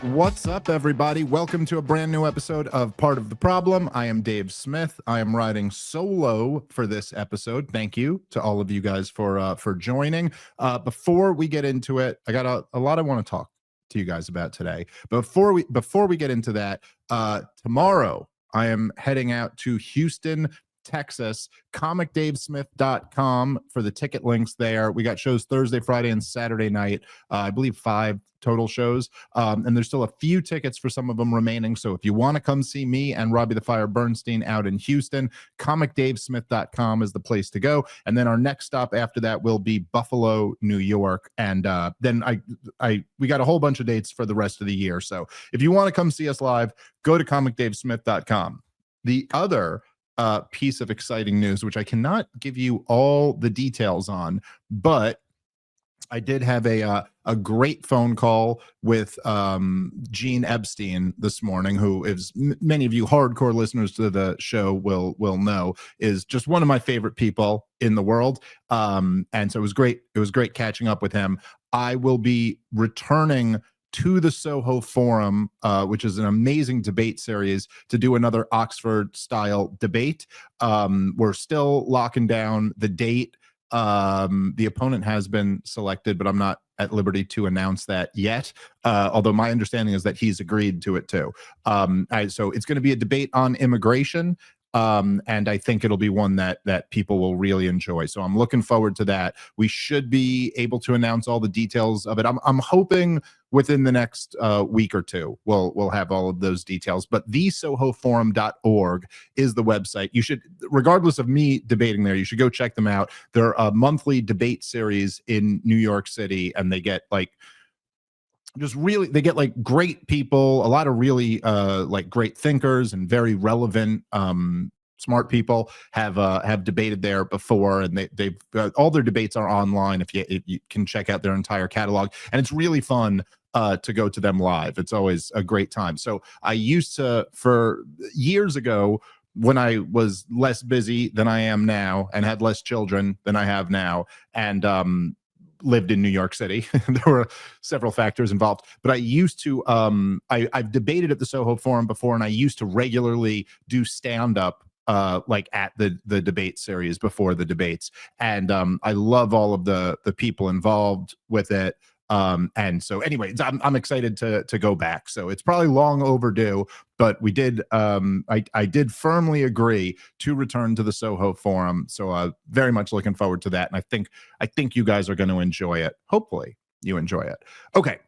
What's up, everybody? Welcome to a brand new episode of Part of the Problem. I am Dave Smith. I am riding solo for this episode. Thank you to all of you guys for joining. Before we get into it, I got a lot I want to talk to you guys about today. Before we get into that, tomorrow I am heading out to Houston, Texas, comicdavesmith.com for the ticket links there. We got shows Thursday, Friday, and Saturday night. I believe 5 total shows. And there's still a few tickets for some of them remaining. So if you want to come see me and Robbie the Fire Bernstein out in Houston, comicdavesmith.com is the place to go. And then our next stop after that will be Buffalo, New York. And then we got a whole bunch of dates for the rest of the year. So if you want to come see us live, go to comicdavesmith.com. The other piece of exciting news, which I cannot give you all the details on, but I did have a great phone call with Gene Epstein this morning, who is many of you hardcore listeners to the show will know is just one of my favorite people in the world. And so it was great. It was great catching up with him. I will be returning to the Soho Forum, which is an amazing debate series, to do another Oxford-style debate. We're still locking down the date. The opponent has been selected, but I'm not at liberty to announce that yet, although my understanding is that he's agreed to it too. So it's going to be a debate on immigration. And I think it'll be one that people will really enjoy. So I'm looking forward to that. We should be able to announce all the details of it. I'm hoping within the next week or two, we'll have all of those details. But thesohoforum.org is the website. You should, regardless of me debating there, you should go check them out. They're a monthly debate series in New York City, and they get like great people, a lot of really like great thinkers and very relevant smart people have debated there before, and they've all their debates are online if you can check out their entire catalog, and it's really fun to go to them live. It's always a great time. So I used to, for years ago, when I was less busy than I am now and had less children than I have now, and lived in New York City. There were several factors involved, but I used to, I've debated at the Soho Forum before, and I used to regularly do stand-up like at the debate series before the debates. And I love all of the people involved with it. And so anyway, I'm excited to go back. So it's probably long overdue, but we did, I did firmly agree to return to the Soho Forum. So very much looking forward to that. And I think you guys are going to enjoy it. Hopefully you enjoy it. Okay.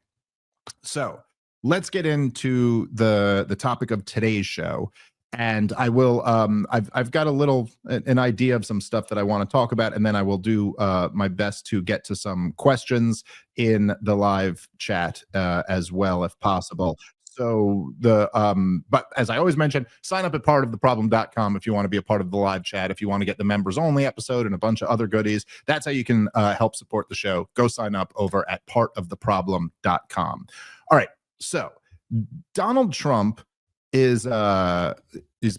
So let's get into the topic of today's show. And I will, I've got an idea of some stuff that I want to talk about, and then I will do my best to get to some questions in the live chat as well, if possible. So but as I always mention, sign up at partoftheproblem.com if you want to be a part of the live chat. If you want to get the members only episode and a bunch of other goodies, that's how you can help support the show. Go sign up over at partoftheproblem.com. All right. So Donald Trump is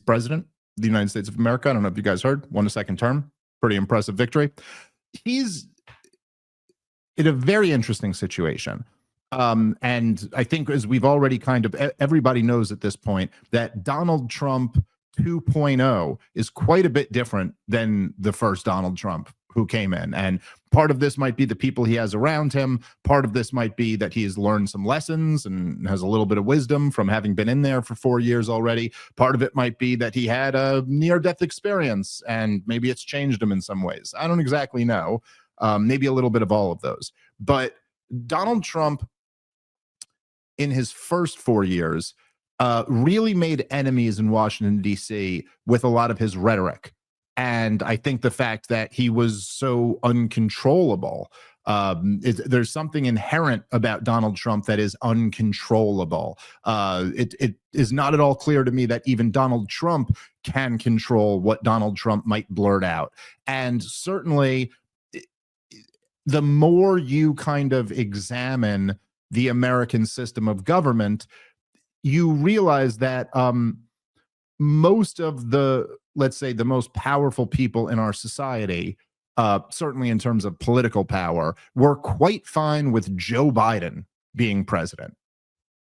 president of the United States of America. I don't know if you guys heard, won a second term, pretty impressive victory. He's in a very interesting situation. And I think, as we've already everybody knows at this point, that Donald Trump 2.0 is quite a bit different than the first Donald Trump who came in. And part of this might be the people he has around him. Part of this might be that he has learned some lessons and has a little bit of wisdom from having been in there for 4 years already. Part of it might be that he had a near-death experience and maybe it's changed him in some ways. I don't exactly know. Maybe a little bit of all of those. But Donald Trump, in his first 4 years, really made enemies in Washington, D.C. with a lot of his rhetoric. And I think the fact that he was so uncontrollable, there's something inherent about Donald Trump that is uncontrollable. It is not at all clear to me that even Donald Trump can control what Donald Trump might blurt out. And certainly, the more you kind of examine the American system of government, you realize that most of let's say, the most powerful people in our society, certainly in terms of political power, were quite fine with Joe Biden being president.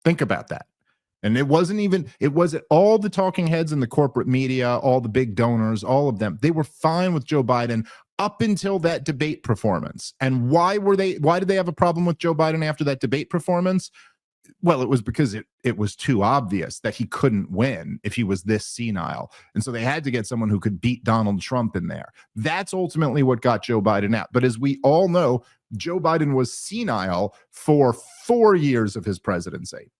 Think about that. And it wasn't all the talking heads in the corporate media, all the big donors, all of them. They were fine with Joe Biden up until that debate performance. And why did they have a problem with Joe Biden after that debate performance? Well, it was because it was too obvious that he couldn't win if he was this senile. And so they had to get someone who could beat Donald Trump in there. That's ultimately what got Joe Biden out. But as we all know, Joe Biden was senile for 4 years of his presidency.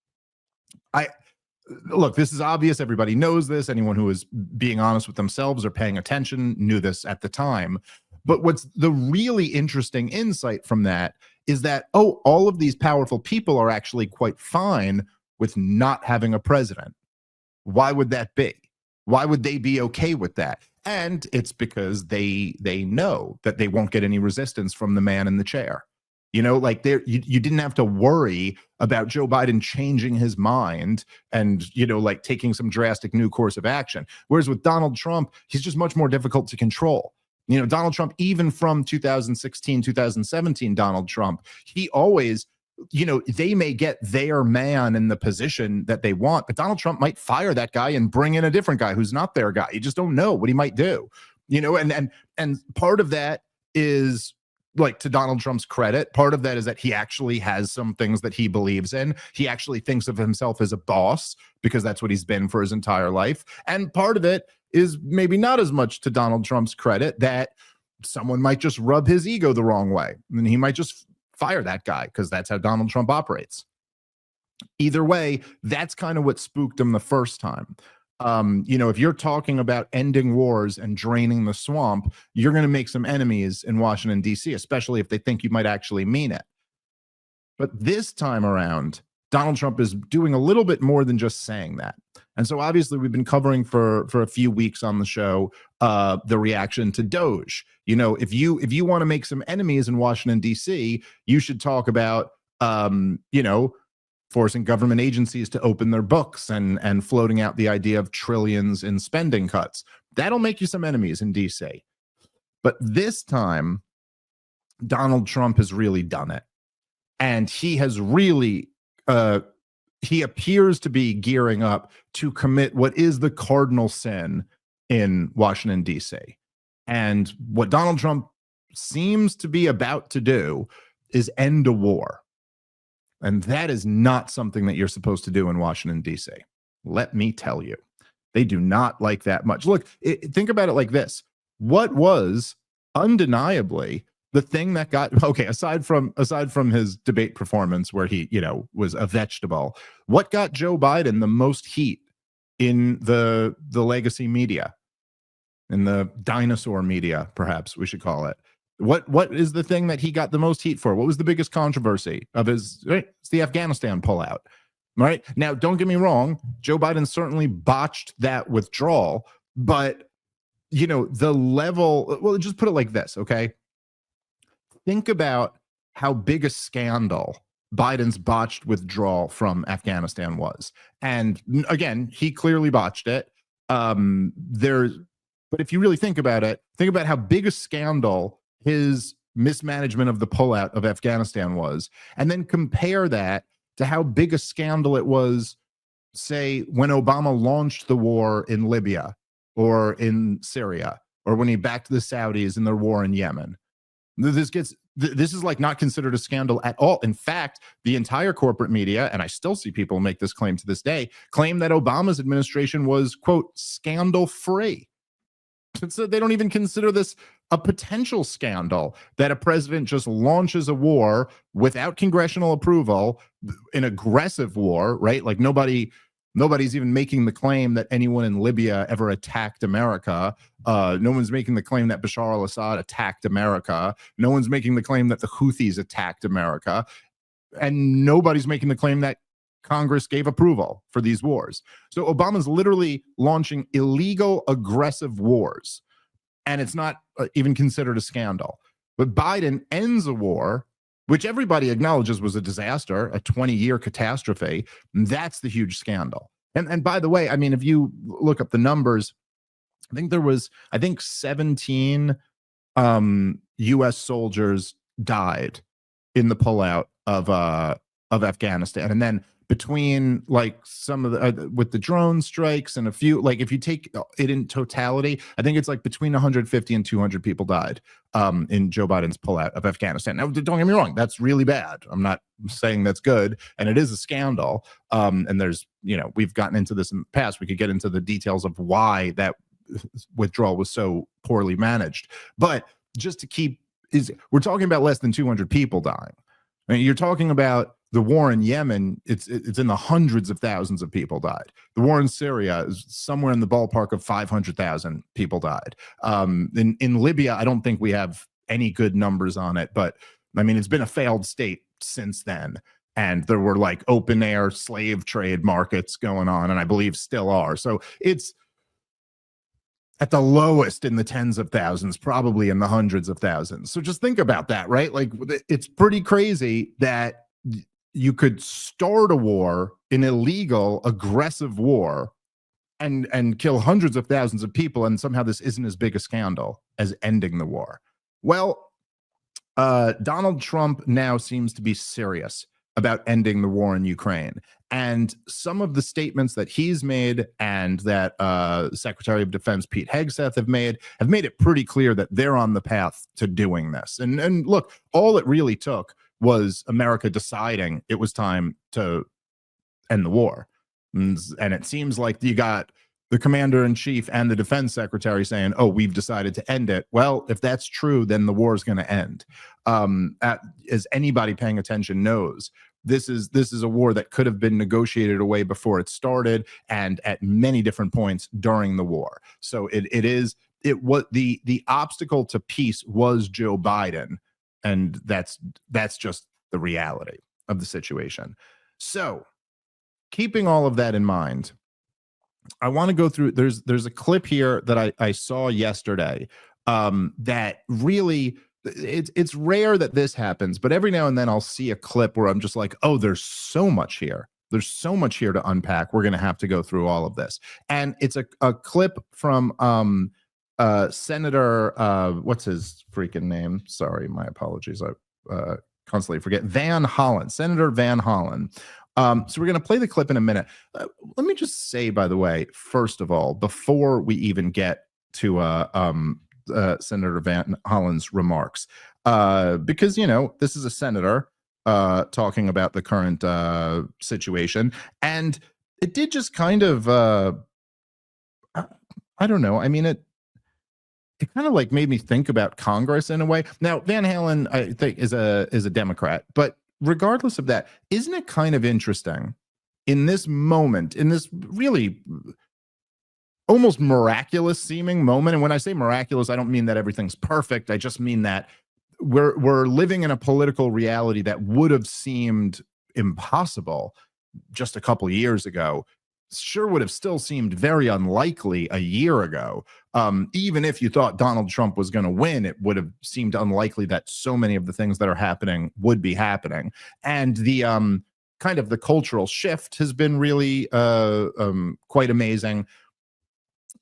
Look, this is obvious. Everybody knows this. Anyone who is being honest with themselves or paying attention knew this at the time. But what's the really interesting insight from that is that, all of these powerful people are actually quite fine with not having a president. Why would that be? Why would they be okay with that? And it's because they know that they won't get any resistance from the man in the chair. Like you didn't have to worry about Joe Biden changing his mind and, like taking some drastic new course of action. Whereas with Donald Trump, he's just much more difficult to control. Donald Trump, even from 2016, 2017, Donald Trump, he always, they may get their man in the position that they want, but Donald Trump might fire that guy and bring in a different guy who's not their guy. You just don't know what he might do, and part of that is, like, to Donald Trump's credit, part of that is that he actually has some things that he believes in. He actually thinks of himself as a boss because that's what he's been for his entire life. And part of it is maybe not as much to Donald Trump's credit that someone might just rub his ego the wrong way. And he might just fire that guy because that's how Donald Trump operates. Either way, that's kind of what spooked him the first time. If you're talking about ending wars and draining the swamp, you're going to make some enemies in Washington, D.C., especially if they think you might actually mean it. But this time around, Donald Trump is doing a little bit more than just saying that. And so obviously we've been covering for a few weeks on the show the reaction to Doge. If you want to make some enemies in Washington, D.C., you should talk about, forcing government agencies to open their books and floating out the idea of trillions in spending cuts. That'll make you some enemies in DC. But this time, Donald Trump has really done it. And he has really, he appears to be gearing up to commit what is the cardinal sin in Washington, D.C. And what Donald Trump seems to be about to do is end a war. And that is not something that you're supposed to do in Washington, D.C. Let me tell you, they do not like that much. Look, think about it like this. What was undeniably the thing that got, aside from his debate performance where he, was a vegetable, what got Joe Biden the most heat in the legacy media, in the dinosaur media, perhaps we should call it? What is the thing that he got the most heat for? What was the biggest controversy of his? Right, it's the Afghanistan pullout. Right now, don't get me wrong. Joe Biden certainly botched that withdrawal, but the level. Well, just put it like this, okay? Think about how big a scandal Biden's botched withdrawal from Afghanistan was, and again, he clearly botched it. But if you really think about it, think about how big a scandal his mismanagement of the pullout of Afghanistan was, and then compare that to how big a scandal it was, say, when Obama launched the war in Libya or in Syria, or when he backed the Saudis in their war in Yemen. This is like not considered a scandal at all. In fact, the entire corporate media, and I still see people make this claim to this day, claim that Obama's administration was, quote, scandal-free. So they don't even consider this a potential scandal, that a president just launches a war without congressional approval, an aggressive war, right? Like nobody's even making the claim that anyone in Libya ever attacked America. No one's making the claim that Bashar al-Assad attacked America. No one's making the claim that the Houthis attacked America. And nobody's making the claim that Congress gave approval for these wars. So Obama's literally launching illegal, aggressive wars, and it's not even considered a scandal. But Biden ends a war, which everybody acknowledges was a disaster, a 20-year catastrophe. That's the huge scandal. And by the way, I mean, if you look up the numbers, I think there was, 17 U.S. soldiers died in the pullout of Afghanistan. And then between like some of the with the drone strikes and a few, like if you take it in totality, I think it's like between 150 and 200 people died in Joe Biden's pullout of Afghanistan. Now, don't get me wrong, that's really bad. I'm not saying that's good, and it is a scandal. And there's, we've gotten into this in the past. We could get into the details of why that withdrawal was so poorly managed. But just to keep, we're talking about less than 200 people dying. I mean, you're talking about the war in Yemen, it's in the hundreds of thousands of people died. The war in Syria is somewhere in the ballpark of 500,000 people died. In Libya, I don't think we have any good numbers on it, but I mean, it's been a failed state since then. And there were like open air slave trade markets going on, and I believe still are. So it's at the lowest in the tens of thousands, probably in the hundreds of thousands. So just think about that, right? Like, it's pretty crazy that you could start a war, an illegal, aggressive war, and kill hundreds of thousands of people, and somehow this isn't as big a scandal as ending the war. Well, Donald Trump now seems to be serious about ending the war in Ukraine. And some of the statements that he's made and that Secretary of Defense Pete Hegseth have made it pretty clear that they're on the path to doing this. And look, all it really took was America deciding it was time to end the war. And it seems like you got the commander-in-chief and the defense secretary saying, oh, we've decided to end it. Well, if that's true, then the war is going to end. As anybody paying attention knows, this is a war that could have been negotiated away before it started, and at many different points during the war. So the obstacle to peace was Joe Biden, and that's just the reality of the situation. So, keeping all of that in mind, I want to go through. There's a clip here that I saw yesterday that really, it's rare that this happens, but every now and then I'll see a clip where I'm just like, oh, there's so much here. There's so much here to unpack. We're going to have to go through all of this. And it's a clip from Senator, what's his freaking name? Sorry, my apologies. I constantly forget. Van Hollen, Senator Van Hollen. So we're going to play the clip in a minute. Let me just say, by the way, first of all, before we even get to Senator Van Hollen's remarks, because, this is a senator talking about the current situation. And it did just kind of, I don't know. I mean, it kind of like made me think about Congress in a way. Now, Van Halen, I think, is a Democrat, but regardless of that, isn't it kind of interesting in this moment, in this really almost miraculous seeming moment? And when I say miraculous, I don't mean that everything's perfect. I just mean that we're living in a political reality that would have seemed impossible just a couple of years ago. Sure would have still seemed very unlikely a year ago. Even if you thought Donald Trump was going to win, it would have seemed unlikely that so many of the things that are happening would be happening. And the kind of the cultural shift has been really quite amazing.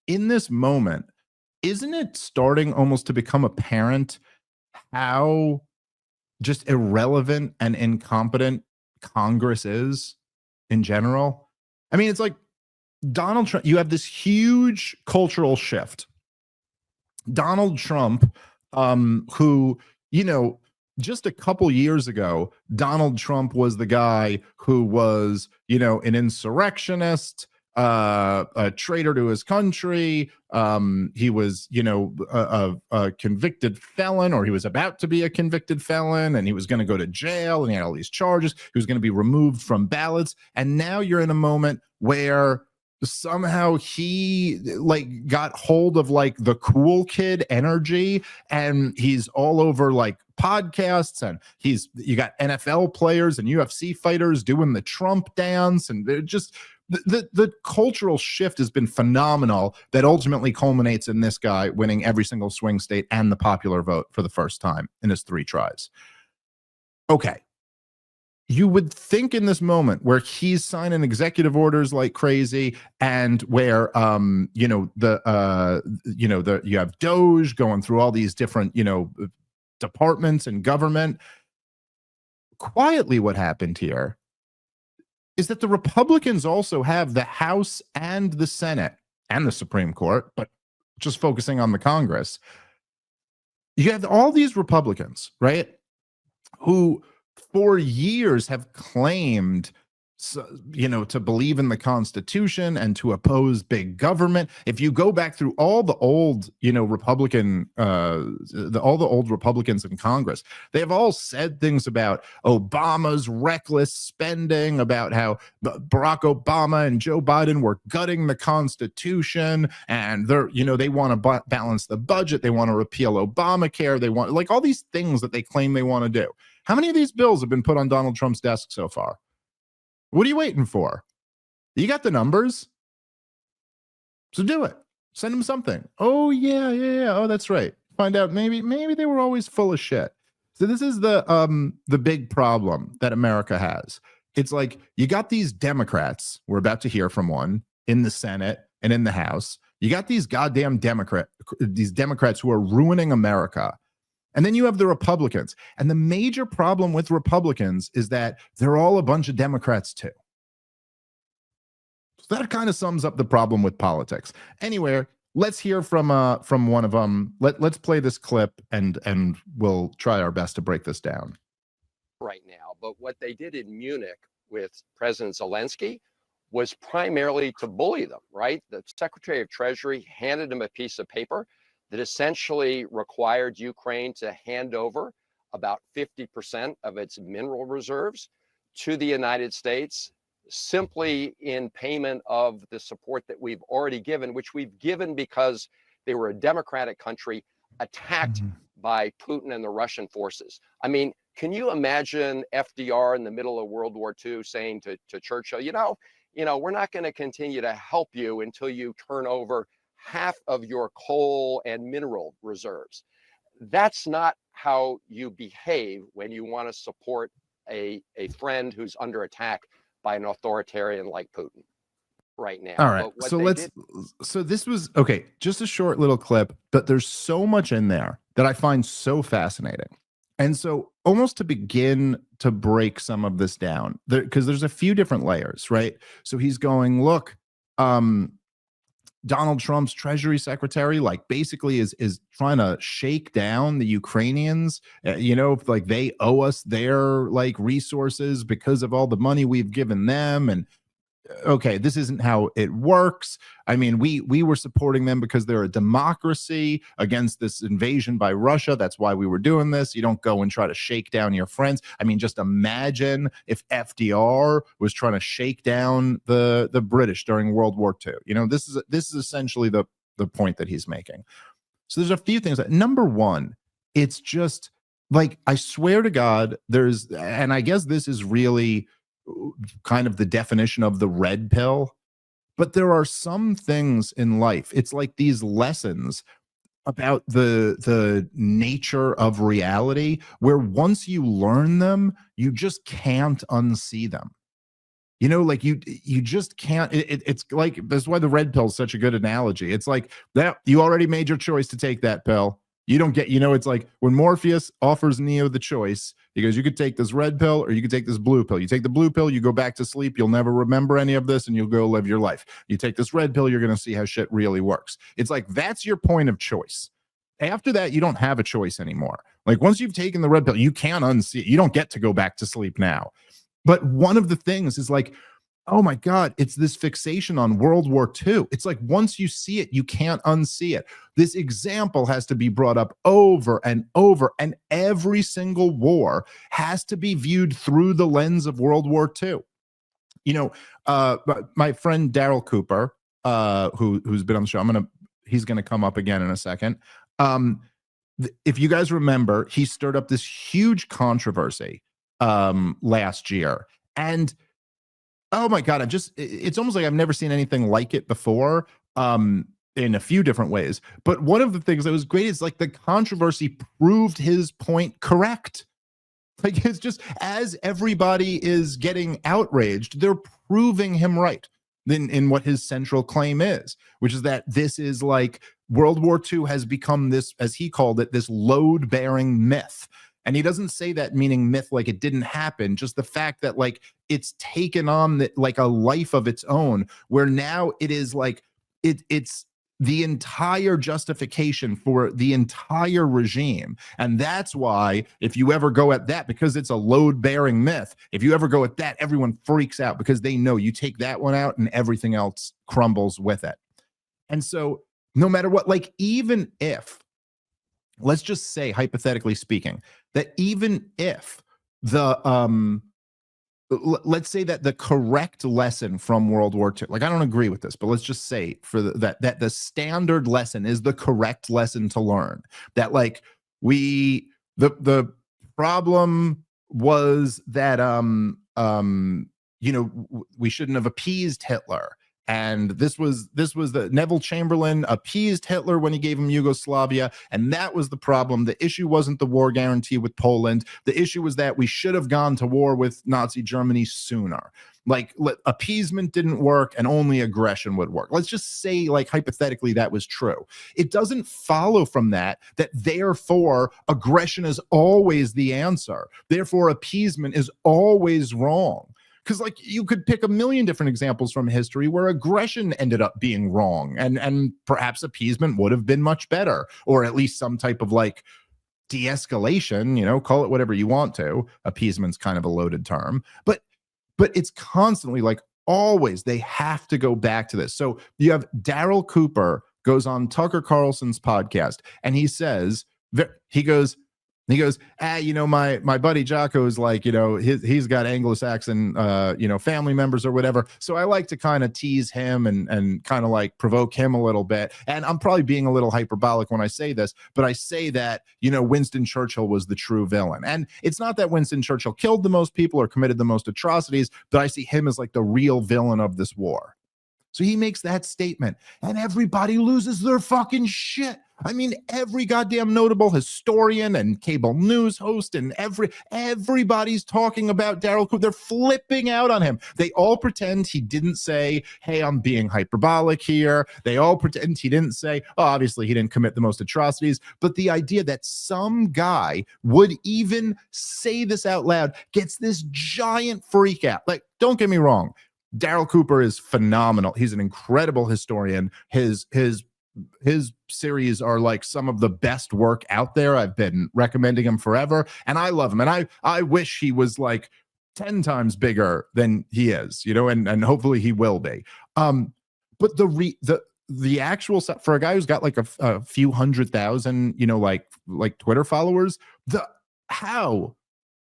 In this moment, isn't it starting almost to become apparent how just irrelevant and incompetent Congress is in general? I mean, it's like Donald Trump, you have this huge cultural shift. Donald Trump, who, just a couple years ago, Donald Trump was the guy who was, an insurrectionist, a traitor to his country. He was, a convicted felon, or he was about to be a convicted felon, and he was going to go to jail, and he had all these charges. He was going to be removed from ballots. And now you're in a moment where somehow he got hold of the cool kid energy, and he's all over podcasts, and you got NFL players and UFC fighters doing the Trump dance, and they're just the cultural shift has been phenomenal, that ultimately culminates in this guy winning every single swing state and the popular vote for the first time in his 3 tries. Okay. You would think in this moment where he's signing executive orders like crazy, and where you have Doge going through all these different departments and government. Quietly, what happened here is that the Republicans also have the House and the Senate and the Supreme Court, but just focusing on the Congress. You have all these Republicans, right, who for years have claimed, to believe in the Constitution and to oppose big government. If you go back through all the old, Republican, all the old Republicans in Congress, they have all said things about Obama's reckless spending, about how Barack Obama and Joe Biden were gutting the Constitution, and they want to balance the budget, they want to repeal Obamacare, they want like all these things that they claim they want to do. How many of these bills have been put on Donald Trump's desk so far? What are you waiting for? You got the numbers. So do it. Send them something. Oh, yeah. Oh, that's right. Find out maybe they were always full of shit. So this is the big problem that America has. It's like you got these Democrats, we're about to hear from one, in the Senate and in the House. You got these goddamn Democrats who are ruining America. And then you have the Republicans. And the major problem with Republicans is that they're all a bunch of Democrats too. So that kind of sums up the problem with politics. Anyway, let's hear from one of them. Let's play this clip and we'll try our best to break this down. Right now, but what they did in Munich with President Zelensky was primarily to bully them, right? The Secretary of Treasury handed him a piece of paper that essentially required Ukraine to hand over about 50% of its mineral reserves to the United States, simply in payment of the support that we've already given, which we've given because they were a democratic country attacked by Putin and the Russian forces. I mean, can you imagine FDR in the middle of World War II saying to Churchill, we're not going to continue to help you until you turn over half of your coal and mineral reserves. That's not how you behave when you want to support a friend who's under attack by an authoritarian like Putin right now. All right. So this was, okay, just a short little clip, but there's so much in there that I find so fascinating. And so almost to begin to break some of this down, because there's a few different layers, right? So he's going, look, Donald Trump's Treasury Secretary, like, basically is trying to shake down the Ukrainians, like they owe us their like resources because of all the money we've given them. And okay, this isn't how it works. I mean, we were supporting them because they're a democracy against this invasion by Russia. That's why we were doing this. You don't go and try to shake down your friends. I mean, just imagine if FDR was trying to shake down the British during World War II. This is essentially the point that he's making. So there's a few things. Number one, it's just like, I swear to God, and I guess this is really kind of the definition of the red pill, but there are some things in life, it's like these lessons about the nature of reality, where once you learn them, you just can't unsee them. Like you just can't. It's like, that's why the red pill is such a good analogy. It's like that you already made your choice to take that pill. You don't get, it's like when Morpheus offers Neo the choice, he goes, you could take this red pill or you could take this blue pill. You take the blue pill, you go back to sleep, you'll never remember any of this, and you'll go live your life. You take this red pill, you're going to see how shit really works. It's like, that's your point of choice. After that, you don't have a choice anymore. Like, once you've taken the red pill, you can't unsee it. You don't get to go back to sleep now. But one of the things is like, oh my God, it's this fixation on World War II. It's like, once you see it, you can't unsee it. This example has to be brought up over and over, and every single war has to be viewed through the lens of World War II. My friend Daryl Cooper, who's been on the show, he's gonna come up again in a second. If you guys remember, he stirred up this huge controversy last year, and oh my God, it's almost like I've never seen anything like it before, in a few different ways. But one of the things that was great is like the controversy proved his point correct. Like, it's just, as everybody is getting outraged, they're proving him right in what his central claim is, which is that this is like World War II has become this, as he called it, this load-bearing myth. And he doesn't say that meaning myth like it didn't happen, just the fact that like it's taken on like a life of its own, where now it is like it's the entire justification for the entire regime. And that's why if you ever go at that, because it's a load-bearing myth, if you ever go at that, everyone freaks out because they know you take that one out and everything else crumbles with it. And so no matter what, like even if, let's just say, hypothetically speaking, that even if the let's say that the correct lesson from World War II, like I don't agree with this, but let's just say for that the standard lesson is the correct lesson to learn, that like the problem was that we shouldn't have appeased Hitler. And this was the Neville Chamberlain appeased Hitler when he gave him Yugoslavia. And that was the problem. The issue wasn't the war guarantee with Poland. The issue was that we should have gone to war with Nazi Germany sooner. Like appeasement didn't work and only aggression would work. Let's just say, like, hypothetically, that was true. It doesn't follow from that therefore aggression is always the answer. Therefore, appeasement is always wrong. Because like you could pick a million different examples from history where aggression ended up being wrong, and perhaps appeasement would have been much better, or at least some type of like de-escalation, call it whatever you want to. Appeasement's kind of a loaded term, but it's constantly like always they have to go back to this. So you have Daryl Cooper goes on Tucker Carlson's podcast and he says, he goes, my buddy Jocko is like, he's got Anglo-Saxon, family members or whatever. So I like to kind of tease him and kind of like provoke him a little bit. And I'm probably being a little hyperbolic when I say this, but I say that, Winston Churchill was the true villain. And it's not that Winston Churchill killed the most people or committed the most atrocities, but I see him as like the real villain of this war. So he makes that statement and everybody loses their fucking shit. I mean, every goddamn notable historian and cable news host and everybody's talking about Daryl Cooper. They're flipping out on him. They all pretend he didn't say, hey, I'm being hyperbolic here. They all pretend he didn't say, oh, obviously he didn't commit the most atrocities. But the idea that some guy would even say this out loud gets this giant freak out. Like, don't get me wrong. Daryl Cooper is phenomenal. He's an incredible historian. His series are like some of the best work out there. I've been recommending him forever, and I love him. And I wish he was like 10 times bigger than he is, and hopefully he will be. But the actual, for a guy who's got like a few 100,000, like Twitter followers, how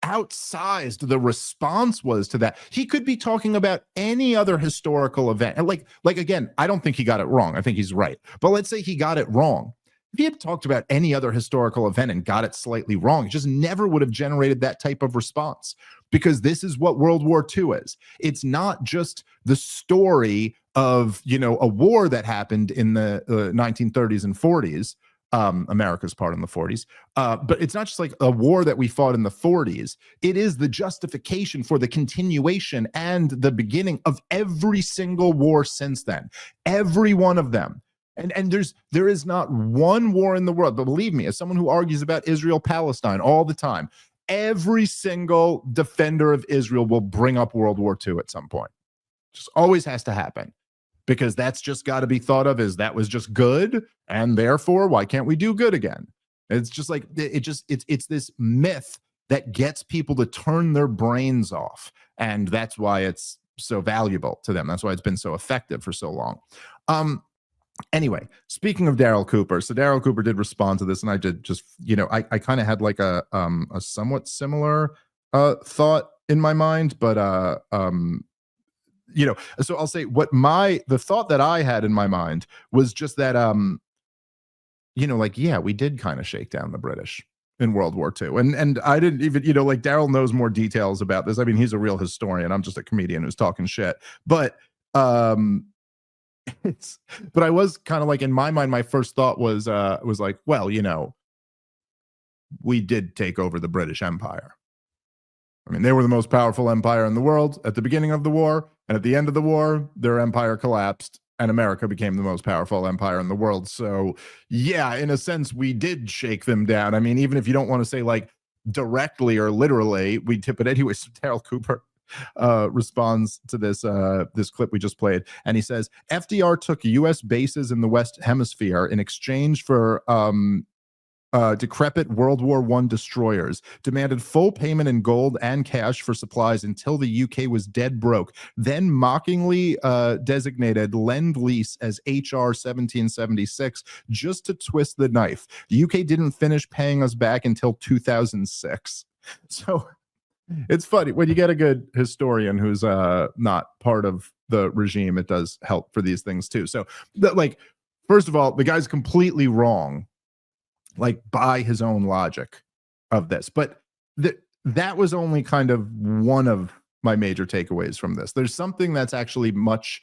outsized the response was to that. He could be talking about any other historical event. And like again, I don't think he got it wrong. I think he's right. But let's say he got it wrong. If he had talked about any other historical event and got it slightly wrong, it just never would have generated that type of response, because this is what World War II is. It's not just the story of, a war that happened in the 1930s and 40s. America's part in the 40s. But it's not just like a war that we fought in the 40s. It is the justification for the continuation and the beginning of every single war since then. Every one of them. And there is not one war in the world, but believe me, as someone who argues about Israel-Palestine all the time, every single defender of Israel will bring up World War II at some point. Just always has to happen. Because that's just got to be thought of as that was just good, and therefore why can't we do good again? It's just like it's this myth that gets people to turn their brains off, and that's why it's so valuable to them. That's why it's been so effective for so long. Anyway, speaking of Daryl Cooper, so Daryl Cooper did respond to this, and I did just I kind of had like a somewhat similar thought in my mind, but so I'll say the thought that I had in my mind was just that, we did kind of shake down the British in World War II. And I didn't even, like Daryl knows more details about this. I mean, he's a real historian. I'm just a comedian who's talking shit. But but I was kind of like, in my mind, my first thought was like, well, we did take over the British Empire. I mean, they were the most powerful empire in the world at the beginning of the war, and at the end of the war, their empire collapsed, and America became the most powerful empire in the world. So, yeah, in a sense, we did shake them down. I mean, even if you don't want to say, like, directly or literally. We tip it anyway. So Daryl Cooper responds to this clip we just played, and he says FDR took U.S. bases in the West Hemisphere in exchange for decrepit World War I destroyers, demanded full payment in gold and cash for supplies until the UK was dead broke, then mockingly designated Lend-Lease as HR 1776 just to twist the knife. The UK didn't finish paying us back until 2006. So it's funny when you get a good historian who's not part of the regime. It does help for these things too. So like, first of all, the guy's completely wrong, like by his own logic of this. But that was only kind of one of my major takeaways from this. There's something that's actually much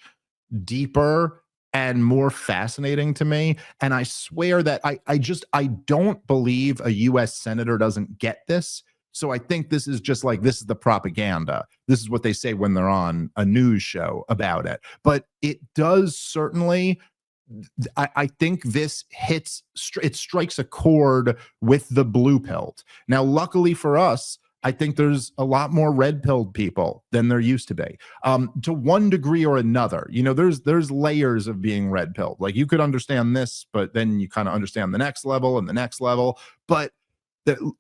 deeper and more fascinating to me. And I swear that I don't believe a US senator doesn't get this. So I think this is just like, this is the propaganda. This is what they say when they're on a news show about it. But it does certainly, I think this it strikes a chord with the blue-pilled. Now, luckily for us, I think there's a lot more red-pilled people than there used to be. To one degree or another, you know, there's layers of being red-pilled. Like, you could understand this, but then you kind of understand the next level and the next level. But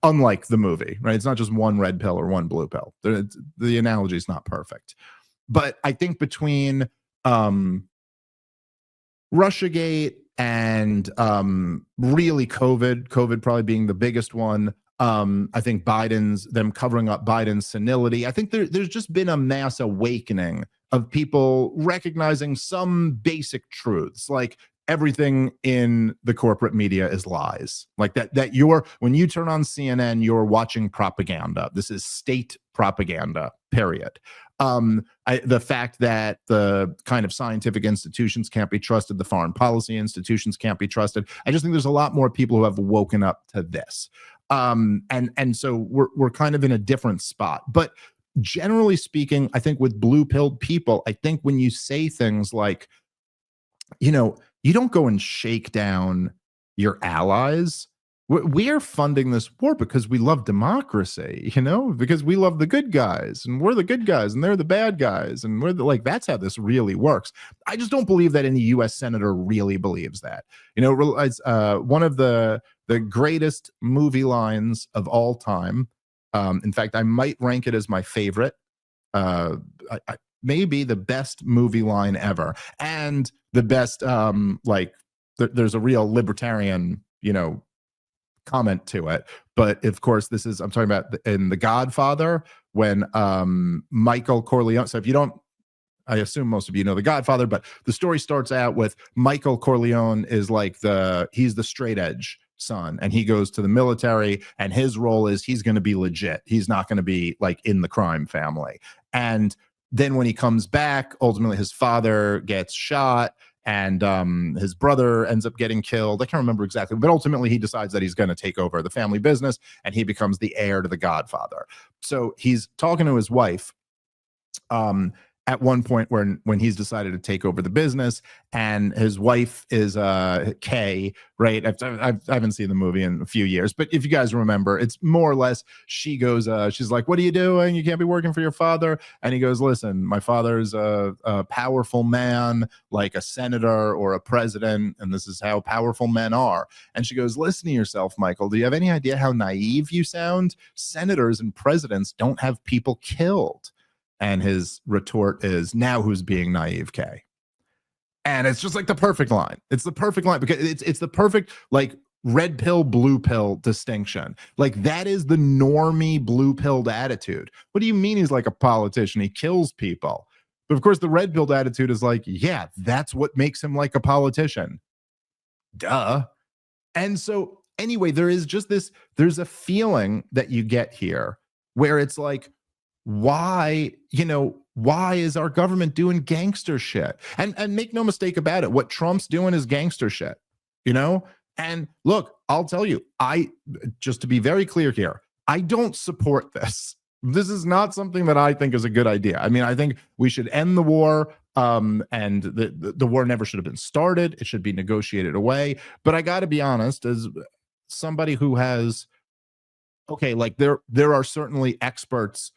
unlike the movie, right? It's not just one red pill or one blue pill. The analogy is not perfect. But I think between Russiagate and really COVID probably being the biggest one. I think them covering up Biden's senility. I think there's just been a mass awakening of people recognizing some basic truths, like everything in the corporate media is lies. Like that when you turn on CNN, you're watching propaganda. This is state propaganda, period. The fact that the kind of scientific institutions can't be trusted, the foreign policy institutions can't be trusted. I just think there's a lot more people who have woken up to this. And so we're kind of in a different spot. But generally speaking, I think with blue-pilled people, I think when you say things like, you know, you don't go and shake down your allies. We are funding this war because we love democracy, you know, because we love the good guys and we're the good guys and they're the bad guys. And that's how this really works. I just don't believe that any US senator really believes that. You know, one of the greatest movie lines of all time. In fact, I might rank it as my favorite. Maybe the best movie line ever, and the best there's a real libertarian, you know, comment to it. But of course, I'm talking about in The Godfather, when Michael Corleone. So if you don't, I assume most of you know The Godfather, but the story starts out with Michael Corleone is like he's the straight edge son, and he goes to the military, and his role is he's going to be legit. He's not going to be like in the crime family. And then when he comes back, ultimately his father gets shot and his brother ends up getting killed. I can't remember exactly, but ultimately he decides that he's going to take over the family business and he becomes the heir to the Godfather. So he's talking to his wife at one point when he's decided to take over the business, and his wife is Kay, right? I haven't seen the movie in a few years, but if you guys remember, it's more or less she goes, she's like, "What are you doing? You can't be working for your father." And he goes, "Listen, my father's a powerful man, like a senator or a president, and this is how powerful men are." And she goes, "Listen to yourself, Michael. Do you have any idea how naive you sound? Senators and presidents don't have people killed." And his retort is, "Now who's being naive, Kay?" And it's just like the perfect line. It's the perfect line because it's the perfect like red pill, blue pill distinction. Like that is the normie blue pilled attitude. What do you mean he's like a politician? He kills people. But of course, the red pilled attitude is like, yeah, that's what makes him like a politician. Duh. And so anyway, there's a feeling that you get here where it's like, why is our government doing gangster shit? And make no mistake about it, what Trump's doing is gangster shit, you know? And look, I'll tell you, just to be very clear here, I don't support this. This is not something that I think is a good idea. I mean, I think we should end the war, and the war never should have been started. It should be negotiated away. But I got to be honest, as somebody who has okay, like there are certainly experts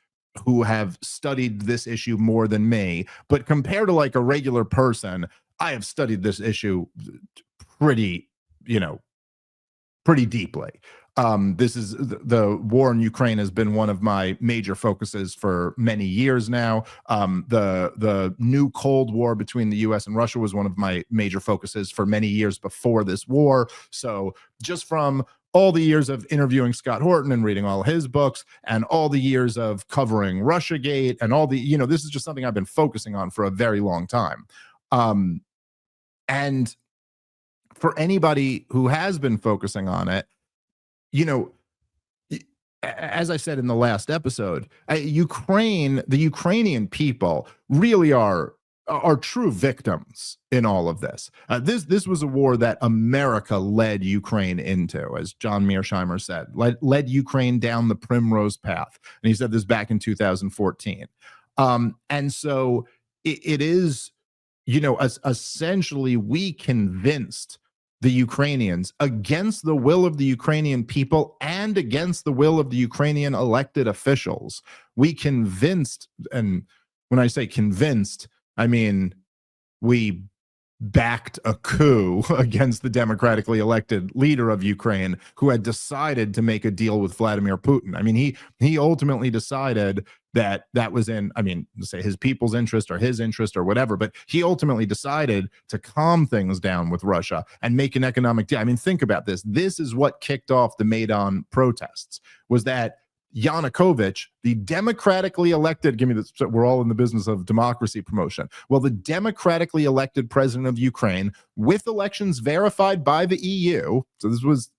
who have studied this issue more than me, but compared to like a regular person, I have studied this issue pretty, you know, pretty deeply. This is the war in Ukraine has been one of my major focuses for many years now. The new Cold War between the U.S. and Russia was one of my major focuses for many years before this war. So just from all the years of interviewing Scott Horton and reading all his books and all the years of covering Russiagate and all the, you know, this is just something I've been focusing on for a very long time. And for anybody who has been focusing on it, you know, as I said in the last episode, the Ukrainian people really are true victims in all of this. This was a war that America led Ukraine into, as John Mearsheimer said, led Ukraine down the primrose path. And he said this back in 2014. And so it is, you know, essentially we convinced the Ukrainians, against the will of the Ukrainian people and against the will of the Ukrainian elected officials. We convinced, and when I say convinced, I mean we backed a coup against the democratically elected leader of Ukraine, who had decided to make a deal with Vladimir Putin. I mean, he ultimately decided that was in, I mean, say his people's interest or his interest or whatever, but he ultimately decided to calm things down with Russia and make an economic deal. I mean, think about this. This is what kicked off the Maidan protests, was that Yanukovych, the democratically elected, give me this, we're all in the business of democracy promotion. Well, the democratically elected president of Ukraine, with elections verified by the EU, so this was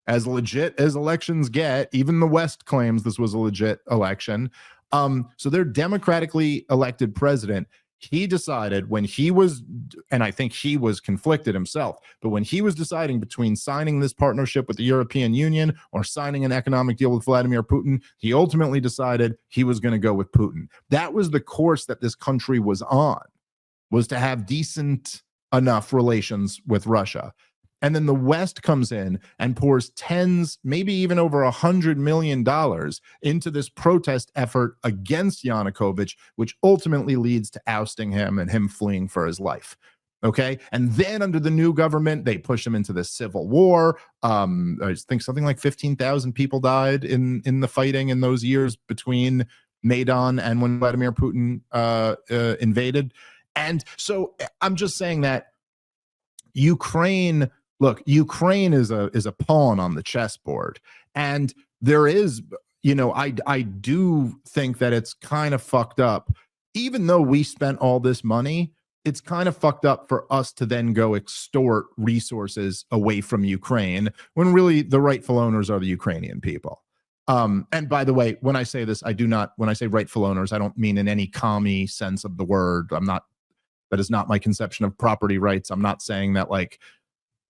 as legit as elections get. Even the West claims this was a legit election. So their democratically elected president, he decided when he was, and I think he was conflicted himself, but when he was deciding between signing this partnership with the European Union or signing an economic deal with Vladimir Putin, he ultimately decided he was going to go with Putin. That was the course that this country was on, was to have decent enough relations with Russia. And then the West comes in and pours tens, maybe even over $100 million into this protest effort against Yanukovych, which ultimately leads to ousting him and him fleeing for his life. Okay. And then under the new government, they push him into this civil war. I think something like 15,000 people died in the fighting in those years between Maidan and when Vladimir Putin invaded. And so I'm just saying that Ukraine is a pawn on the chessboard. And there is, you know, I do think that it's kind of fucked up. Even though we spent all this money, it's kind of fucked up for us to then go extort resources away from Ukraine when really the rightful owners are the Ukrainian people. And by the way, when I say this, when I say rightful owners, I don't mean in any commie sense of the word. That is not my conception of property rights. I'm not saying that like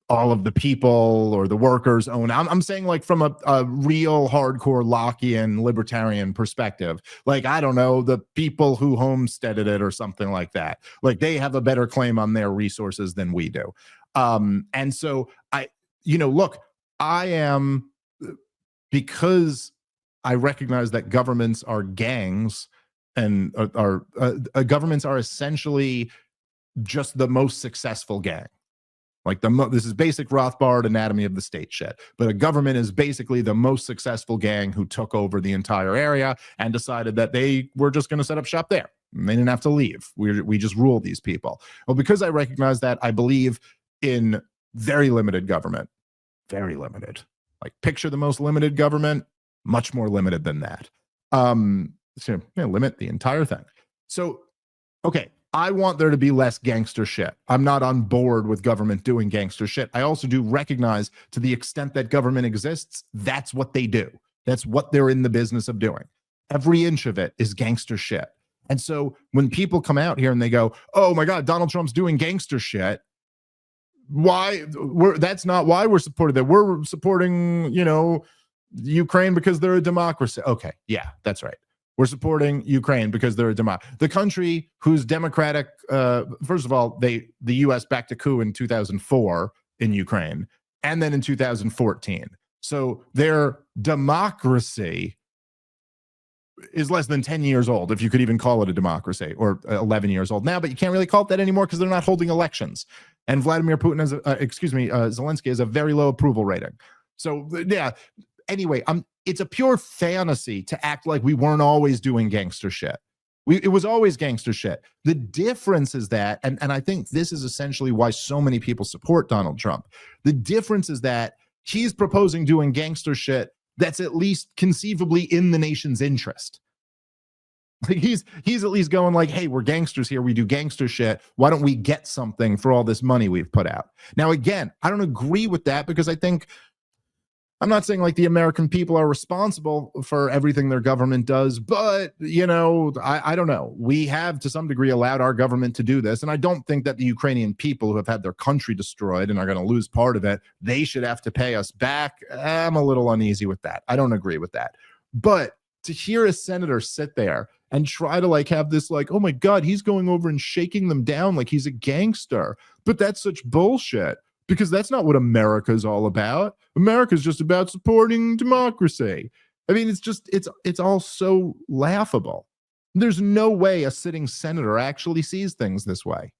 all of the people or the workers own. I'm saying like from a real hardcore Lockean libertarian perspective, like, I don't know, the people who homesteaded it or something like that, like they have a better claim on their resources than we do. And so because I recognize that governments are gangs and governments are essentially just the most successful gang. Like this is basic Rothbard anatomy of the state shit. But a government is basically the most successful gang who took over the entire area and decided that they were just going to set up shop there. And they didn't have to leave. We just rule these people. Well, because I recognize that, I believe in very limited government. Very limited. Like picture the most limited government, much more limited than that. So limit the entire thing. So, okay. I want there to be less gangster shit. I'm not on board with government doing gangster shit. I also do recognize, to the extent that government exists, that's what they do. That's what they're in the business of doing. Every inch of it is gangster shit. And so when people come out here and they go, oh my God, Donald Trump's doing gangster shit. That's not why we're supporting that. We're supporting, Ukraine because they're a democracy. Okay. Yeah, that's right. We're supporting Ukraine because they're a democracy. The country whose democratic, first of all, the U.S. backed a coup in 2004 in Ukraine, and then in 2014. So their democracy is less than 10 years old, if you could even call it a democracy, or 11 years old now, but you can't really call it that anymore because they're not holding elections. And Vladimir Putin has, Zelensky has a very low approval rating. So yeah, anyway, it's a pure fantasy to act like we weren't always doing gangster shit. It was always gangster shit. The difference is that, and I think this is essentially why so many people support Donald Trump. The difference is that he's proposing doing gangster shit that's at least conceivably in the nation's interest. Like he's at least going like, hey, we're gangsters here. We do gangster shit. Why don't we get something for all this money we've put out? Now, again, I don't agree with that because I think, I'm not saying like the American people are responsible for everything their government does, but I don't know. We have to some degree allowed our government to do this. And I don't think that the Ukrainian people who have had their country destroyed and are going to lose part of it, they should have to pay us back. I'm a little uneasy with that. I don't agree with that. But to hear a senator sit there and try to like have this like, oh my God, he's going over and shaking them down like he's a gangster. But that's such bullshit. Because that's not what America's all about. America's just about supporting democracy. I mean, it's all so laughable. There's no way a sitting senator actually sees things this way.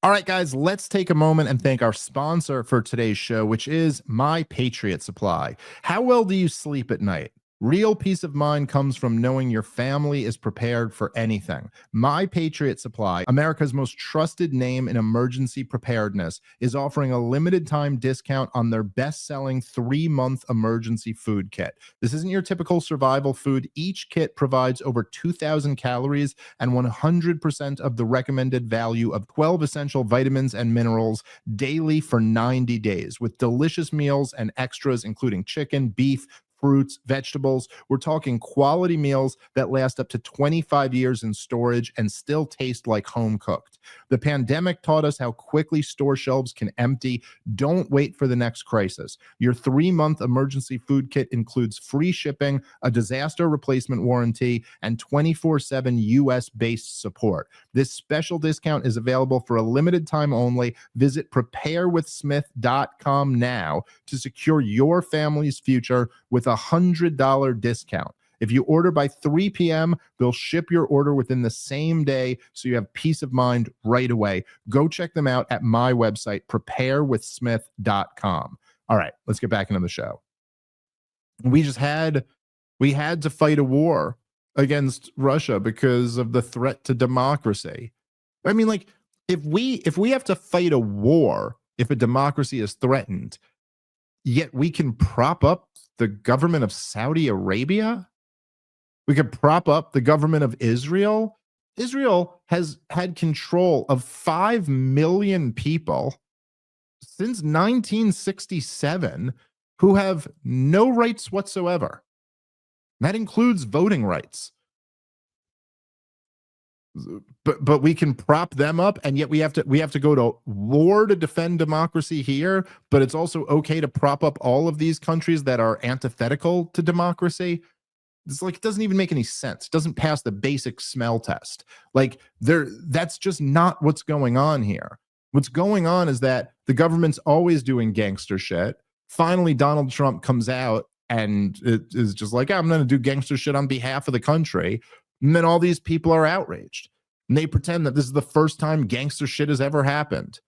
All right, guys, let's take a moment and thank our sponsor for today's show, which is My Patriot Supply. How well do you sleep at night? Real peace of mind comes from knowing your family is prepared for anything. My Patriot Supply, America's most trusted name in emergency preparedness, is offering a limited time discount on their best-selling 3-month emergency food kit. This isn't your typical survival food. Each kit provides over 2,000 calories and 100% of the recommended value of 12 essential vitamins and minerals daily for 90 days, with delicious meals and extras including chicken, beef, fruits, vegetables. We're talking quality meals that last up to 25 years in storage and still taste like home cooked. The pandemic taught us how quickly store shelves can empty. Don't wait for the next crisis. Your 3-month emergency food kit includes free shipping, a disaster replacement warranty, and 24/7 US-based support. This special discount is available for a limited time only. Visit preparewithsmith.com now to secure your family's future with a $100 discount. If you order by 3 p.m., they'll ship your order within the same day, so you have peace of mind right away. Go check them out at my website, preparewithsmith.com. All right, let's get back into the show. We had to fight a war against Russia because of the threat to democracy. I mean, like, if we have to fight a war if a democracy is threatened, yet we can prop up the government of Saudi Arabia. We could prop up the government of Israel. Israel has had control of 5 million people since 1967 who have no rights whatsoever. That includes voting rights. But we can prop them up, and yet we have to go to war to defend democracy here. But it's also okay to prop up all of these countries that are antithetical to democracy. It's like, it doesn't even make any sense. It doesn't pass the basic smell test. Like, that's just not what's going on here. What's going on is that the government's always doing gangster shit. Finally, Donald Trump comes out and it is just like, I'm going to do gangster shit on behalf of the country. And then all these people are outraged. And they pretend that this is the first time gangster shit has ever happened.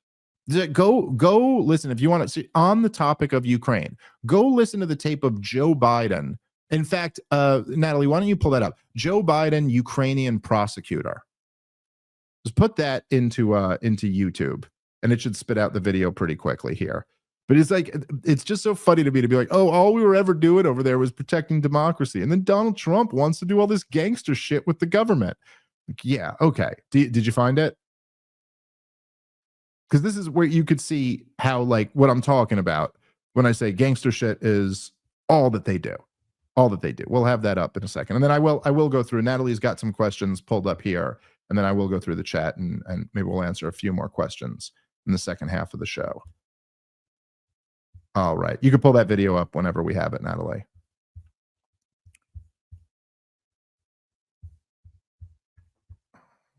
Go listen, if you want to see, on the topic of Ukraine, go listen to the tape of Joe Biden. In fact, Natalie, why don't you pull that up? Joe Biden, Ukrainian prosecutor. Just put that into YouTube, and it should spit out the video pretty quickly here. But it's like, it's just so funny to me to be like, oh, all we were ever doing over there was protecting democracy. And then Donald Trump wants to do all this gangster shit with the government. Like, yeah, okay. Did you find it? Because this is where you could see how, like, what I'm talking about when I say gangster shit is all that they do. All that they do. We'll have that up in a second. And then I will go through. Natalie's got some questions pulled up here. And then I will go through the chat and maybe we'll answer a few more questions in the second half of the show. All right. You can pull that video up whenever we have it, Natalie.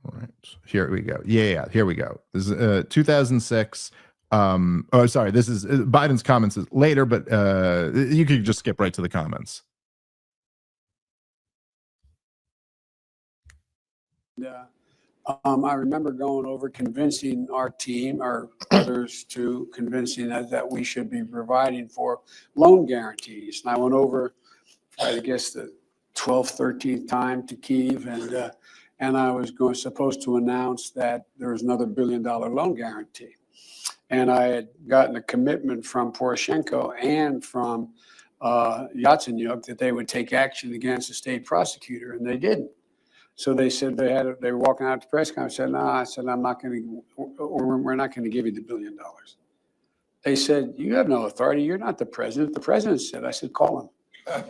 All right. Here we go. Yeah, here we go. This is 2006. Oh, sorry, this is Biden's comments is later, but you could just skip right to the comments. Yeah. I remember going over convincing our team or others to convincing us that we should be providing for loan guarantees. And I went over, I guess, the 12th, 13th time to Kyiv, and I was supposed to announce that there was another $1 billion loan guarantee. And I had gotten a commitment from Poroshenko and from Yatsenyuk that they would take action against the state prosecutor, and they didn't. So they said they were walking out to the press conference. I said, no, I said, I'm not going to, we're not going to give you the $1 billion. They said, you have no authority. You're not the president. The president said, I said, call him.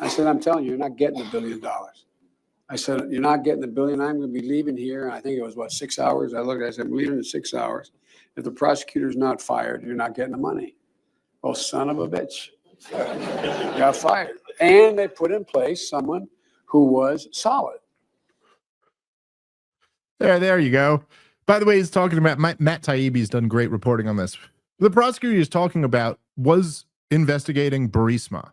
I said, I'm telling you, you're not getting the $1 billion. I said, you're not getting the $1 billion. I'm going to be leaving here. And I think it was, 6 hours? I said, I'm leaving in 6 hours. If the prosecutor's not fired, you're not getting the money. Oh, son of a bitch. Got fired. And they put in place someone who was solid. There you go. By the way, he's talking about Matt Taibbi's done great reporting on this. The prosecutor he's talking about was investigating Burisma,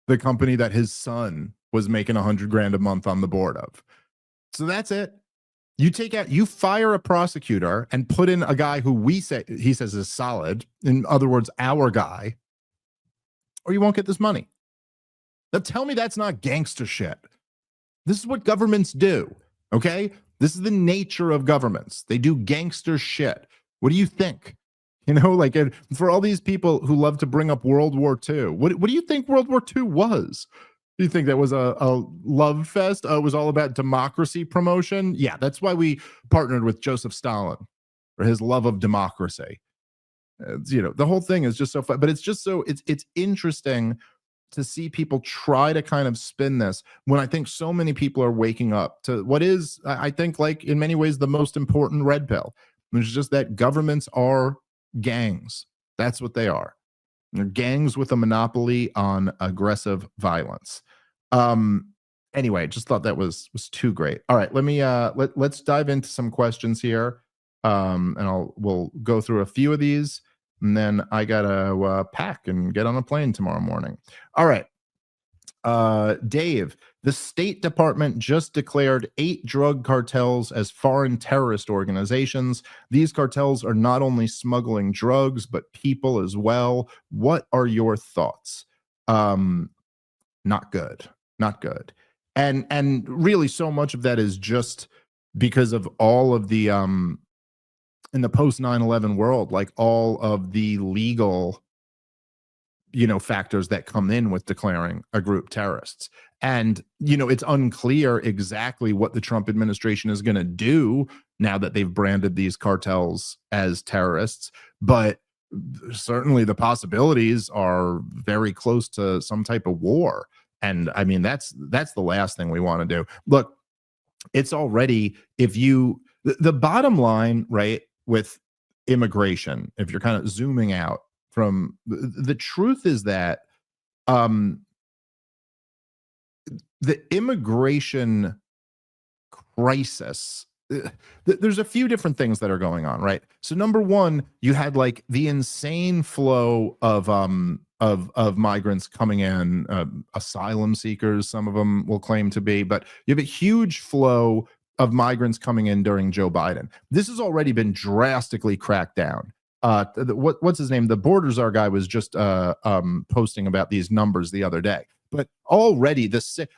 the company that his son was making $100,000 a month on the board of. So that's it. You fire a prosecutor and put in a guy who he says is solid. In other words, our guy, or you won't get this money. Now tell me that's not gangster shit. This is what governments do. Okay. This is the nature of governments. They do gangster shit. What do you think? Like for all these people who love to bring up World War II, what do you think World War II was? Do you think that was a love fest? It was all about democracy promotion? Yeah, that's why we partnered with Joseph Stalin for his love of democracy. The whole thing is just so fun, but it's just so it's interesting to see people try to kind of spin this when I think so many people are waking up to what is, I think, like in many ways, the most important red pill, which is just that governments are gangs. That's what they are. They're gangs with a monopoly on aggressive violence. Anyway, just thought that was too great. All right, let me let's dive into some questions here. And we'll go through a few of these. And then I gotta pack and get on a plane tomorrow morning. All right. Dave, the State Department just declared 8 drug cartels as foreign terrorist organizations. These cartels are not only smuggling drugs, but people as well. What are your thoughts? Not good. Not good. And really so much of that is just because of all of the in the post 9/11 world, like all of the legal, factors that come in with declaring a group terrorists. And, it's unclear exactly what the Trump administration is going to do now that they've branded these cartels as terrorists. But certainly the possibilities are very close to some type of war. And I mean, that's the last thing we want to do. Look, it's already, the bottom line, right, with immigration, if you're kind of zooming out from the truth is that the immigration crisis, there's a few different things that are going on, right? So number one, you had like the insane flow of migrants coming in, asylum seekers, some of them will claim to be, but you have a huge flow of migrants coming in during Joe Biden. This has already been drastically cracked down. What's his name? The Borders Czar guy was just posting about these numbers the other day. But already,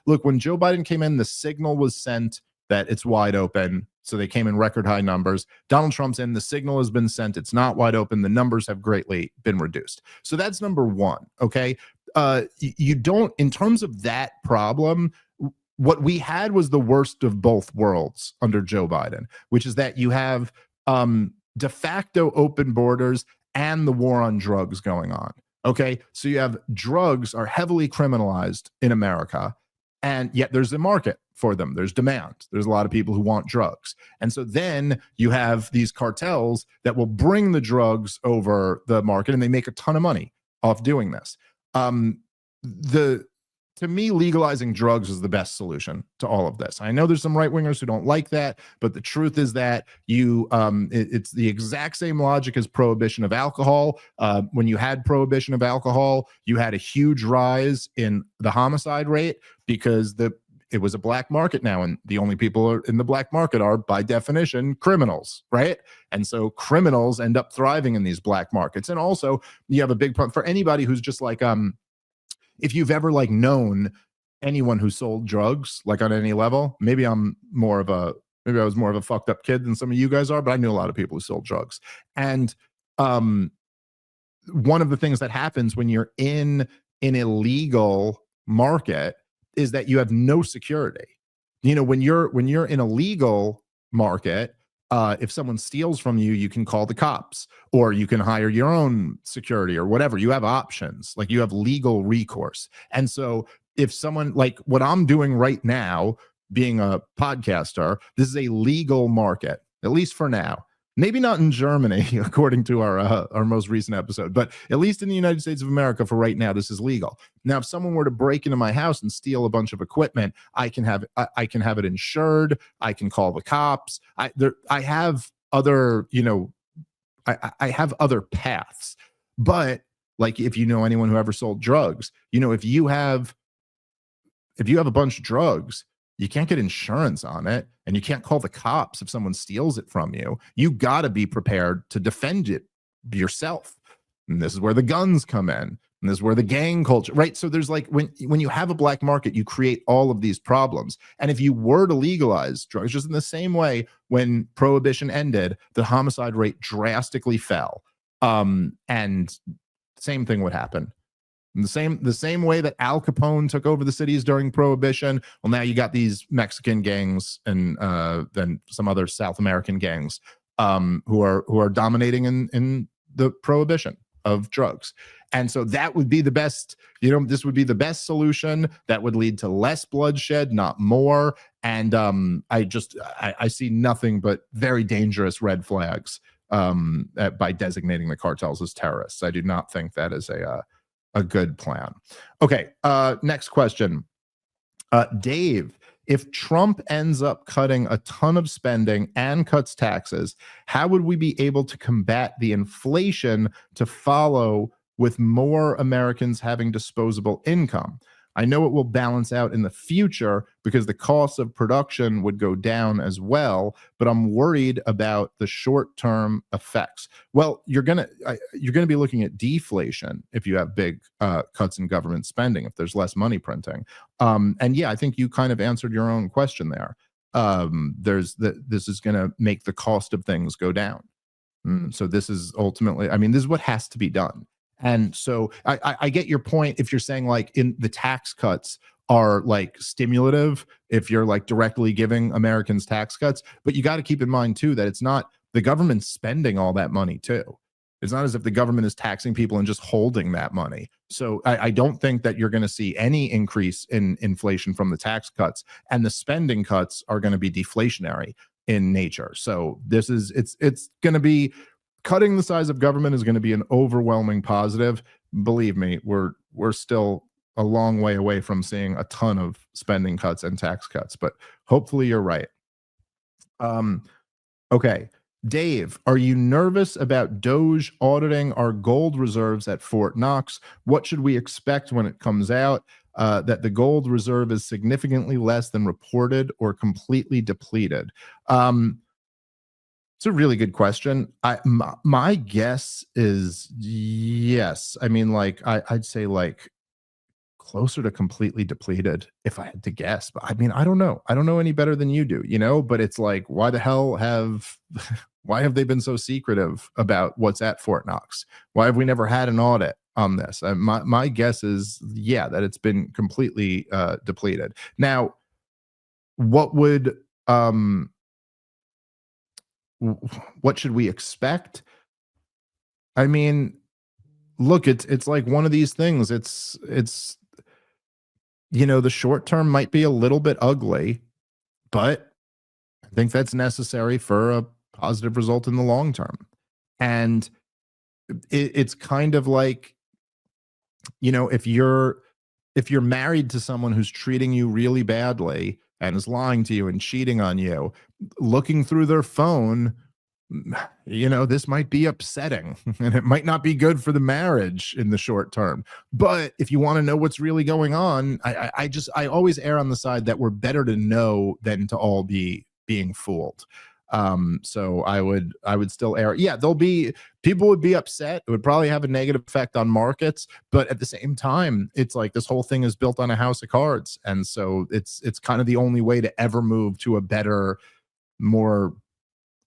look, when Joe Biden came in, the signal was sent that it's wide open. So they came in record high numbers. Donald Trump's in, the signal has been sent. It's not wide open. The numbers have greatly been reduced. So that's number one. Okay. You don't, in terms of that problem, what we had was the worst of both worlds under Joe Biden, which is that you have de facto open borders and the war on drugs going on. Okay. So you have drugs are heavily criminalized in America, and yet there's a market for them. There's demand. There's a lot of people who want drugs. And so then you have these cartels that will bring the drugs over the market, and they make a ton of money off doing this. to me, legalizing drugs is the best solution to all of this. I know there's some right wingers who don't like that, but the truth is that it's the exact same logic as prohibition of alcohol. When you had prohibition of alcohol, you had a huge rise in the homicide rate because it was a black market now, and the only people in the black market are, by definition, criminals, right? And so criminals end up thriving in these black markets. And also, you have a big problem for anybody who's just like, if you've ever like known anyone who sold drugs, like on any level, maybe I was more of a fucked up kid than some of you guys are, but I knew a lot of people who sold drugs. And one of the things that happens when you're in an illegal market is that you have no security. You know, when you're in a legal market, if someone steals from you, you can call the cops, or you can hire your own security or whatever. You have options, like you have legal recourse. And so if someone, like what I'm doing right now, being a podcaster, this is a legal market, at least for now. Maybe not in Germany, according to our most recent episode, but at least in the United States of America for right now, this is legal. Now, if someone were to break into my house and steal a bunch of equipment, I can have it insured. I can call the cops. I have other, I have other paths. But like, if you know anyone who ever sold drugs, if you have a bunch of drugs, you can't get insurance on it, and you can't call the cops if someone steals it from you. You got to be prepared to defend it yourself. And this is where the guns come in, and this is where the gang culture, right? So there's like, when you have a black market, you create all of these problems. And if you were to legalize drugs, just in the same way when prohibition ended, the homicide rate drastically fell. And same thing would happen. The same way that Al Capone took over the cities during Prohibition. Well, now you got these Mexican gangs and then some other South American gangs who are dominating in the prohibition of drugs. And so that would be the best, this would be the best solution that would lead to less bloodshed, not more. And I see nothing but very dangerous red flags by designating the cartels as terrorists. I do not think that is a good plan. Okay, next question. Dave, if Trump ends up cutting a ton of spending and cuts taxes, how would we be able to combat the inflation to follow with more Americans having disposable income? I know it will balance out in the future because the cost of production would go down as well, but I'm worried about the short-term effects. Well, you're gonna be looking at deflation if you have big cuts in government spending, if there's less money printing. And yeah, I think you kind of answered your own question there. This is going to make the cost of things go down. So this is ultimately, this is what has to be done. And so I get your point if you're saying like in the tax cuts are like stimulative, if you're like directly giving Americans tax cuts, but you got to keep in mind too that it's not the government spending all that money too. It's not as if the government is taxing people and just holding that money. So I don't think that you're going to see any increase in inflation from the tax cuts, and the spending cuts are going to be deflationary in nature. So it's going to be, cutting the size of government is going to be an overwhelming positive. Believe me, we're still a long way away from seeing a ton of spending cuts and tax cuts, but hopefully you're right. Okay. Dave, are you nervous about Doge auditing our gold reserves at Fort Knox? What should we expect when it comes out that the gold reserve is significantly less than reported or completely depleted? It's a really good question. My guess is yes. I'd say like closer to completely depleted if I had to guess. But I don't know. I don't know any better than you do, but it's like, why the hell why have they been so secretive about what's at Fort Knox? Why have we never had an audit on this? My guess is, yeah, that it's been completely depleted. Now, what should we expect? Look, it's like one of these things. It's the short term might be a little bit ugly, but I think that's necessary for a positive result in the long term. And it's kind of like, if you're if you're married to someone who's treating you really badly and is lying to you and cheating on you, looking through their phone, this might be upsetting and it might not be good for the marriage in the short term. But if you want to know what's really going on, I always err on the side that we're better to know than to all be being fooled. So I would still err. Yeah, people would be upset. It would probably have a negative effect on markets, but at the same time, it's like this whole thing is built on a house of cards. And so it's kind of the only way to ever move to a better, more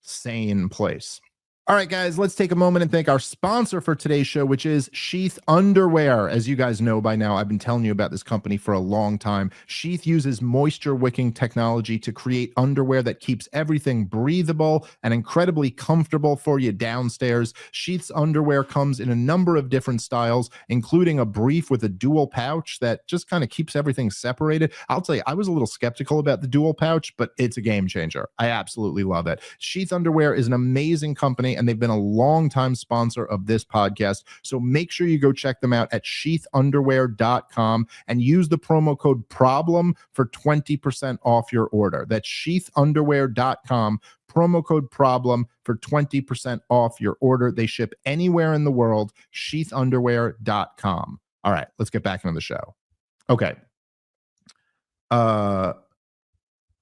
sane place. All right, guys, let's take a moment and thank our sponsor for today's show, which is Sheath Underwear. As you guys know by now, I've been telling you about this company for a long time. Sheath uses moisture wicking technology to create underwear that keeps everything breathable and incredibly comfortable for you downstairs. Sheath's underwear comes in a number of different styles, including a brief with a dual pouch that just kind of keeps everything separated. I'll tell you, I was a little skeptical about the dual pouch, but it's a game changer. I absolutely love it. Sheath Underwear is an amazing company, and they've been a long-time sponsor of this podcast. So make sure you go check them out at sheathunderwear.com and use the promo code PROBLEM for 20% off your order. That's sheathunderwear.com, promo code PROBLEM for 20% off your order. They ship anywhere in the world, sheathunderwear.com. All right, let's get back into the show. Okay.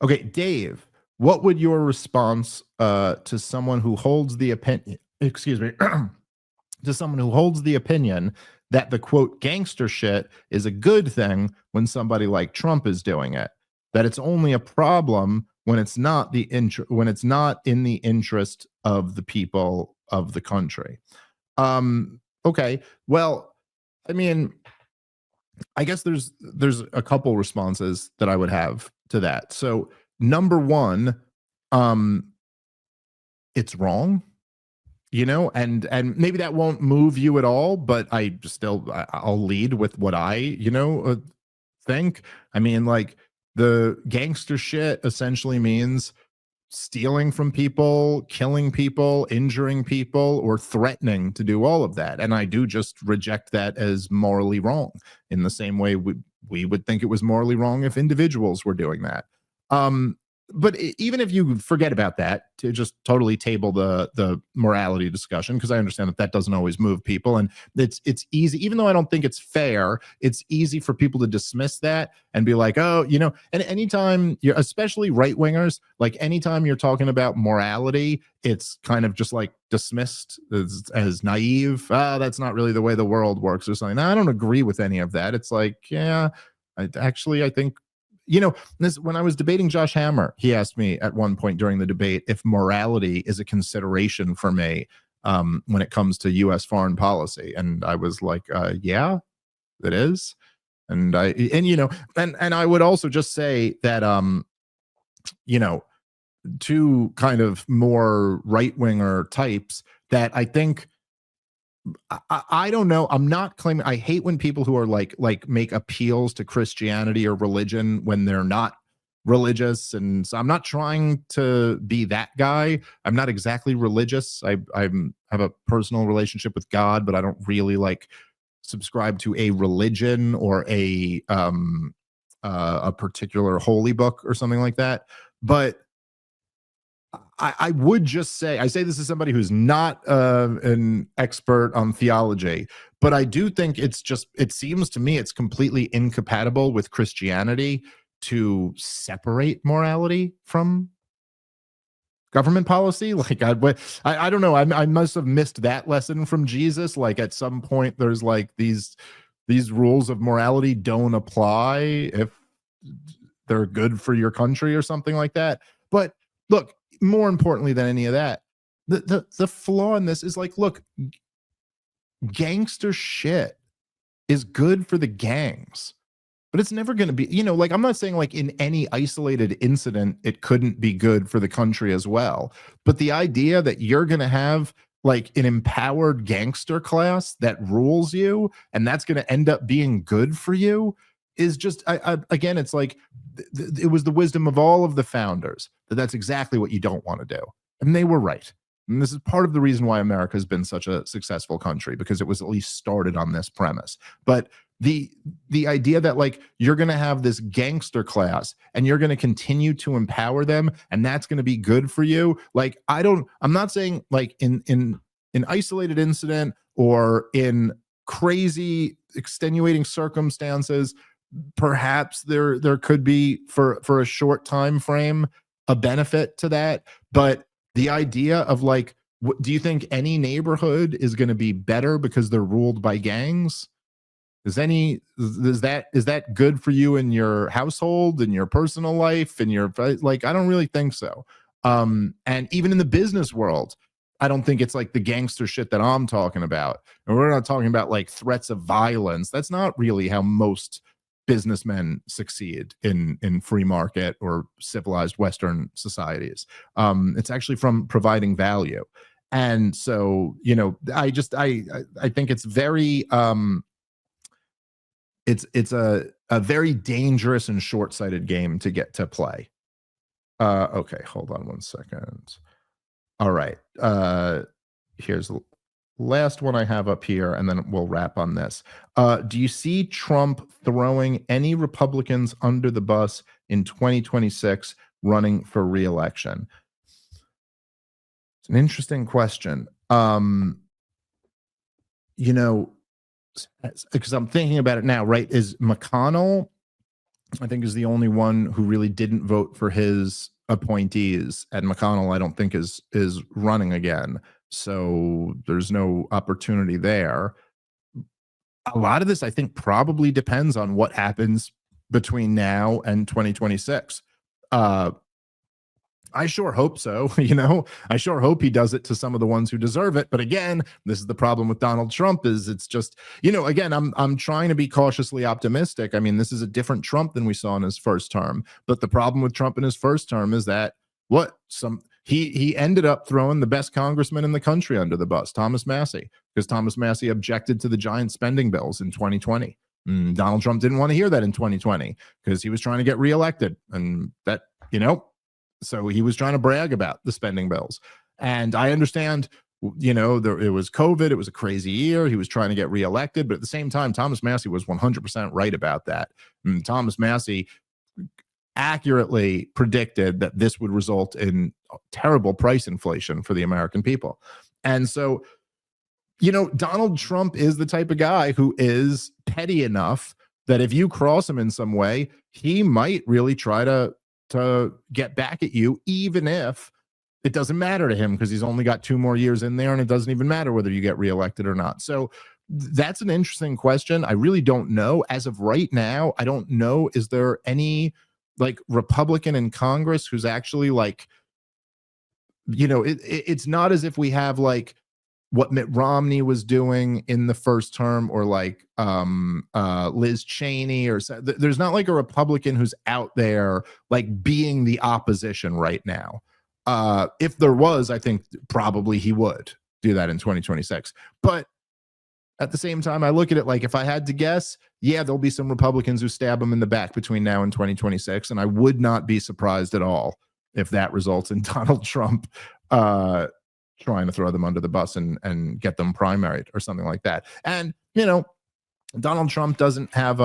Okay, Dave, what would your response to someone who holds the opinion, to someone who holds the opinion that the quote gangster shit is a good thing when somebody like Trump is doing it, that it's only a problem when it's not in the interest of the people of the country? Okay, well, I mean, I guess there's a couple responses that I would have to that. So number one, it's wrong, and maybe that won't move you at all, but I'll lead with what I, think. I mean, like, the gangster shit essentially means stealing from people, killing people, injuring people, or threatening to do all of that. And I do just reject that as morally wrong, in the same way we would think it was morally wrong if individuals were doing that. But even if you forget about that, to just totally table the morality discussion, because I understand that doesn't always move people, and it's easy, even though I don't think it's fair, it's easy for people to dismiss that and be like, oh, and anytime you're, especially right wingers, like anytime you're talking about morality, it's kind of just like dismissed as naive. That's not really the way the world works or something. Now, I don't agree with any of that. It's like, yeah, I think, when I was debating Josh Hammer, he asked me at one point during the debate if morality is a consideration for me when it comes to U.S. foreign policy, and I was like, yeah, it is. And I would also just say that two kind of more right winger types that I think. I don't know. I'm not claiming. I hate when people who are like make appeals to Christianity or religion when they're not religious. And so I'm not trying to be that guy. I'm not exactly religious. I have a personal relationship with God, but I don't really subscribe to a religion or a particular holy book or something like that. But I would just say, I say this as somebody who's not an expert on theology, but I do think it seems to me it's completely incompatible with Christianity to separate morality from government policy. Like, I don't know. I must have missed that lesson from Jesus. Like, at some point, there's like these rules of morality don't apply if they're good for your country or something like that. But look, more importantly than any of that, the flaw in this is like, look, gangster shit is good for the gangs, but it's never going to be, I'm not saying like in any isolated incident, it couldn't be good for the country as well. But the idea that you're going to have like an empowered gangster class that rules you, and that's going to end up being good for you, is just, again, it's like, it was the wisdom of all of the founders that's exactly what you don't want to do. And they were right. And this is part of the reason why America has been such a successful country, because it was at least started on this premise. But the idea that like you're going to have this gangster class and you're going to continue to empower them and that's going to be good for you. Like I'm not saying like in an isolated incident or in crazy extenuating circumstances, perhaps there could be for a short time frame a benefit to that. But the idea of like, do you think any neighborhood is going to be better because they're ruled by gangs? Is that good for you in your household, in your personal life, in your like? I don't really think so. And even in the business world, I don't think it's like the gangster shit that I'm talking about. And we're not talking about like threats of violence. That's not really how most businessmen succeed in free market or civilized Western societies. It's actually from providing value. And so, you know, I think it's very it's a very dangerous and short-sighted game to get to play. Okay, hold on one second. All right. Here's the last one I have up here, and then we'll wrap on this. Do you see Trump throwing any Republicans under the bus in 2026 running for re-election? It's an interesting question. You know, because I'm thinking about it now, right? Is McConnell, I think, is the only one who really didn't vote for his appointees, and McConnell I don't think is running again, so there's no opportunity there. A lot of this I think probably depends on what happens between now and 2026. I sure hope so. You know, I sure hope he does it to some of the ones who deserve it. But again, this is the problem with Donald Trump, is it's just, you know, again, I'm trying to be cautiously optimistic. I mean, this is a different Trump than we saw in his first term. But the problem with Trump in his first term is that he ended up throwing the best congressman in the country under the bus, Thomas Massie, because Thomas Massie objected to the giant spending bills in 2020. Donald Trump didn't want to hear that in 2020 because he was trying to get reelected, and that, you know, so he was trying to brag about the spending bills. And I understand, you know, it was COVID. It was a crazy year. He was trying to get reelected. But at the same time, Thomas Massie was 100% right about that. And Thomas Massie accurately predicted that this would result in terrible price inflation for the American people. And so, you know, Donald Trump is the type of guy who is petty enough that if you cross him in some way, he might really try to get back at you, even if it doesn't matter to him because he's only got 2 more years in there and it doesn't even matter whether you get reelected or not. So that's an interesting question. I really don't know. As of right now, I don't know. Is there any like Republican in Congress who's actually like, you know, it's not as if we have like what Mitt Romney was doing in the first term, or like Liz Cheney, or there's not like a Republican who's out there like being the opposition right now. If there was, I think probably he would do that in 2026. But at the same time, I look at it like, if I had to guess, yeah, there'll be some Republicans who stab him in the back between now and 2026. And I would not be surprised at all if that results in Donald Trump trying to throw them under the bus and get them primaried or something like that. And, you know, Donald Trump doesn't have,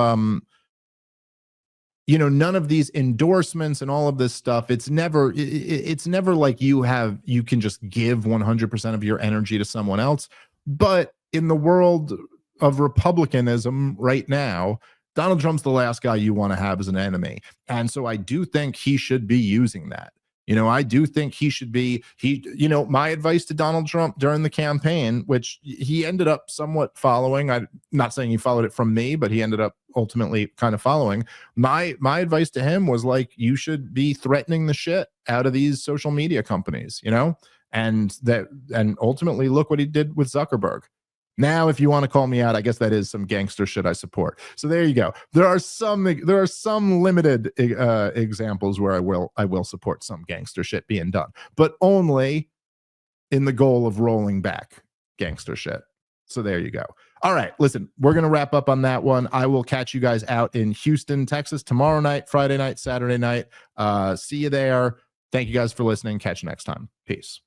you know, none of these endorsements and all of this stuff. It's never like you can just give 100% of your energy to someone else. But in the world of Republicanism right now, Donald Trump's the last guy you want to have as an enemy. And so I do think he should be using that. You know, I do think he should be, you know, my advice to Donald Trump during the campaign, which he ended up somewhat following. I'm not saying he followed it from me, but he ended up ultimately kind of following. My advice to him was like, you should be threatening the shit out of these social media companies, you know, and ultimately look what he did with Zuckerberg. Now, if you want to call me out, I guess that is some gangster shit I support. So there you go. There are some limited examples where I will support some gangster shit being done, but only in the goal of rolling back gangster shit. So there you go. All right, listen, we're going to wrap up on that one. I will catch you guys out in Houston, Texas tomorrow night, Friday night, Saturday night. See you there. Thank you guys for listening. Catch you next time. Peace.